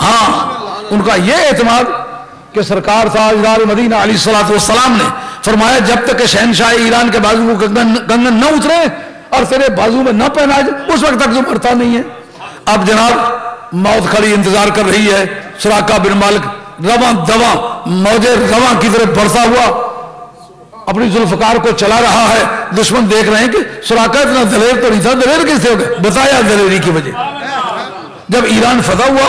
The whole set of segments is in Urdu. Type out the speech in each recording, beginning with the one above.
ہاں ان کا یہ اعتماد کہ سرکار تاجدار مدینہ علیہ الصلوۃ والسلام نے فرمایا جب تک کہ شہنشاہ ایران کے بازو کو کنگن نہ اترے اور تیرے بازو میں نہ پہنا جائے اس وقت تک تو مرتا نہیں ہے۔ اب جناب موت کھڑی انتظار کر رہی ہے، سراقہ بن مالک رواں دواں موجے رواں کی طرف بڑھتا ہوا اپنی ذوالفقار کو چلا رہا ہے۔ دشمن دیکھ رہے ہیں کہ سراقہ اتنا دلیر تو نہیں تھا، دلیر کس سے ہو گئے؟ بتایا دلیری کی وجہ۔ جب ایران فتح ہوا،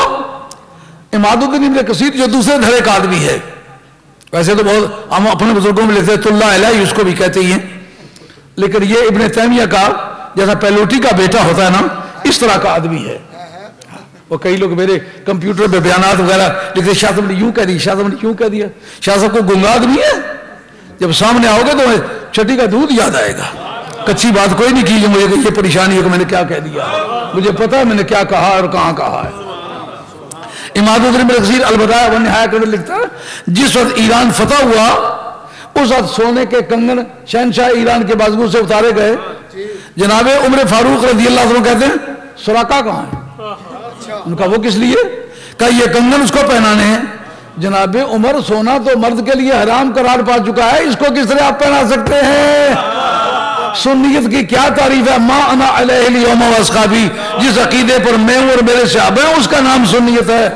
اماد الدین ابن کثیر جو دوسرے دھڑے کا آدمی ہے، ویسے تو بہت ہم اپنے بزرگوں میں لکھتے ہیں تو اللہ علیہ اس کو بھی کہتے ہی ہیں، لیکن یہ ابن تیمیہ کا جیسا پیلوٹی کا بیٹا ہوتا ہے نا اس طرح کا آدمی ہے۔ وہ کئی لوگ میرے کمپیوٹر پہ بیانات وغیرہ لکھتے شاہ صاحب نے یوں کہہ دی، شاہ صاحب نے کیوں کہہ دیا؟ شاہ صاحب کو گنگا آدمی ہے، جب سامنے آؤ گے تو چھٹی کا دودھ یاد آئے گا۔ کچی بات کوئی نہیں کی مجھے کہ یہ پریشانی ہے کہ میں نے کیا کہہ دیا، مجھے پتا ہے میں نے کیا کہا اور کہاں کہا ہے۔ اماد الدین ابن کثیر البدایہ والنہایہ کے اندر لکھتا ہے جس وقت ایران فتح ہوا اس وقت سونے کے کنگن شہنشاہ ایران کے بازو سے اتارے گئے۔ جناب عمر فاروق رضی اللہ عنہ کہتے ہیں سراقہ کہاں ہے؟ ان کا وہ کس لیے کہ یہ کنگن اس کو پہنانے ہیں۔ جناب عمر سونا تو مرد کے لیے حرام قرار پا چکا ہے، اس کو کس طرح آپ پہنا سکتے ہیں؟ سنیت کی کیا تعریف ہے؟ ما انا علیہ اليوم واصحابی، جس عقیدے پر میں اور میرے صحابہ ہیں اس کا نام سنیت ہے۔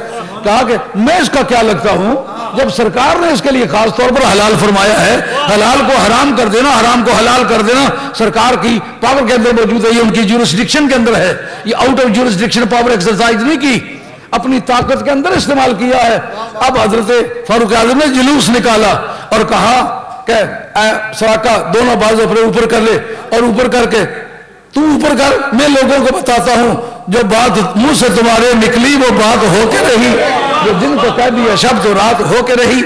کہا کہ میں اس کا کیا لگتا ہوں جب سرکار نے اس کے لیے خاص طور پر حلال فرمایا ہے، حلال کو حرام کر دینا، حرام کو حلال کر دینا سرکار کی پاور کے اندر موجود ہے، یہ ان کی جورسڈکشن کے اندر ہے، یہ out of jurisdiction power exercise نہیں کی، اپنی طاقت کے اندر استعمال کیا ہے۔ اب حضرت فاروق اعظم نے جلوس نکالا اور کہا کہ اے سراقہ دونوں بازو اپنے اوپر کر لے، اور اوپر کر کے تو اوپر کر، میں لوگوں کو بتاتا ہوں جو بات منہ سے تمہارے نکلی وہ بات ہو کے رہی، جو دن کو کہہ دیا شب تو رات ہو کے رہی۔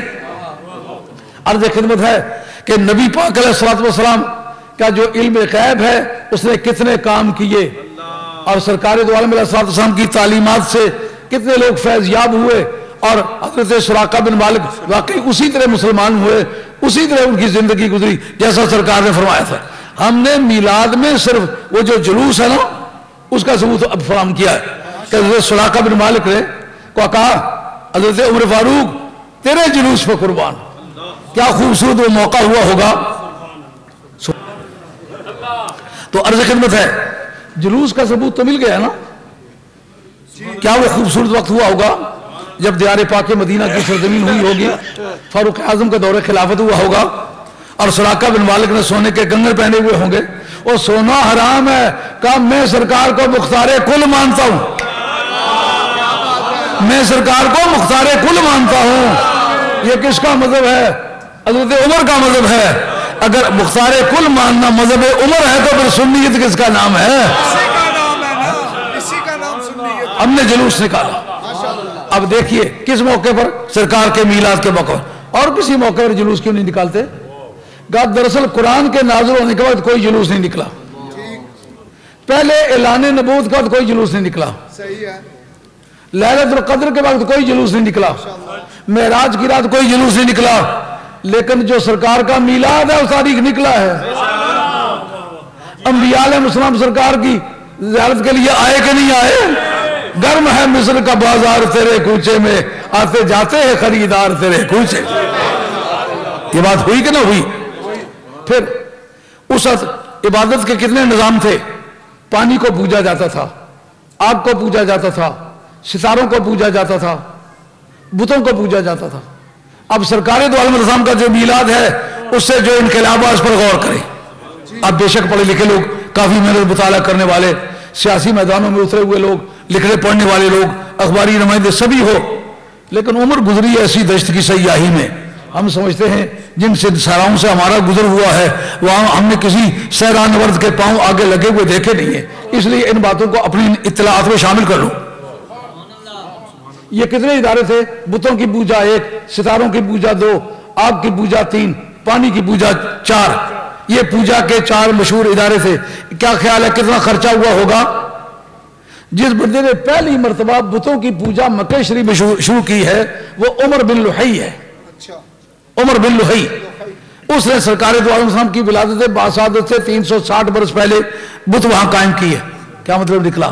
عرض خدمت ہے کہ نبی پاک علیہ الصلوۃ والسلام کا جو علم غیب ہے اس نے کتنے کام کیے، اور سرکار دو عالم علیہ الصلوۃ والسلام کی تعلیمات سے کتنے لوگ فیض یاب ہوئے، اور حضرت سراقہ بن مالک واقعی اسی طرح مسلمان ہوئے، اسی طرح ان کی زندگی گزری جیسا سرکار نے فرمایا تھا۔ ہم نے میلاد میں صرف وہ جو جلوس ہے نا اس کا ثبوت اب فراہم کیا ہے کہ حضرت سراقہ بن مالک نے کو کہا حضرت عمر فاروق تیرے جلوس پہ قربان، کیا خوبصورت وہ موقع ہوا ہوگا۔ تو عرض خدمت ہے جلوس کا ثبوت تو مل گیا نا، کیا وہ خوبصورت وقت ہوا ہوگا جب دیار پاک مدینہ کی سرزمین ہوئی ہوگی، فاروق اعظم کا دور خلافت ہوا ہوگا، اور سراقہ بن مالک نے سونے کے کنگن پہنے ہوئے ہوں گے، اور سونا حرام ہے، کہا میں سرکار کو مختار کل مانتا ہوں، میں سرکار کو مختار کل مانتا ہوں۔ یہ کس کا مذہب ہے؟ حضرت عمر کا مذہب ہے۔ اگر مختار کل ماننا مذہب عمر ہے تو پھر سنیت کس کا نام ہے؟ ہم نے جلوس نکالا۔ اب دیکھیے کس موقع پر؟ سرکار کے میلاد کے موقع پر، اور کسی موقع پر جلوس کیوں نہیں نکالتے؟ دراصل قرآن کے نازل ہونے کے بعد کوئی جلوس نہیں نکلا، پہلے اعلان نبوت کا کوئی جلوس نہیں نکلا، لیلۃ القدر کے بعد کوئی جلوس نہیں نکلا، معراج کی رات کوئی جلوس نہیں نکلا، لیکن جو سرکار کا میلاد ہے اس تاریخ نکلا ہے۔ انبیاء علیہ السلام سرکار کی زیارت کے لیے آئے کہ نہیں آئے؟ گرم ہے مصر کا بازار تیرے کوچے میں، آتے جاتے ہیں خریدار تیرے کوچے۔ یہ بات ہوئی کہ نہ ہوئی؟ پھر اس وقت عبادت کے کتنے نظام تھے؟ پانی کو پوجا جاتا تھا، آگ کو پوجا جاتا تھا، ستاروں کو پوجا جاتا تھا، بتوں کو پوجا جاتا تھا۔ اب سرکار دو عالم الاسلام کا جو میلاد ہے اس سے جو انقلاب ہے اس پر غور کریں۔ اب بے شک پڑھے لکھے لوگ، کافی محنت مطالعہ کرنے والے، سیاسی میدانوں میں اترے ہوئے لوگ، لکھنے پڑھنے والے لوگ، اخباری نمائندے سبھی ہو، لیکن عمر گزری ایسی دشت کی سیاحی میں، ہم سمجھتے ہیں جن سے سہراؤں سے ہمارا گزر ہوا ہے وہاں ہم نے کسی سہرا نورد کے پاؤں آگے لگے ہوئے دیکھے نہیں ہیں، اس لیے ان باتوں کو اپنی اطلاعات میں شامل کر لوں۔ یہ کتنے ادارے تھے؟ بتوں کی پوجا 1، ستاروں کی پوجا 2، آگ کی پوجا 3، پانی کی پوجا 4، یہ پوجا کے 4 مشہور ادارے تھے۔ کیا خیال ہے کتنا خرچہ ہوا ہوگا؟ جس بندے نے پہلی مرتبہ بتوں کی پوجا مکہ شریف میں شروع کی ہے وہ عمر بن لحی ہے۔ عمر بن لحی، اس نے سرکار دو عالم السلام کی ولادت باسعادت سے 360 برس پہلے بت وہاں قائم کی ہے۔ کیا مطلب نکلا؟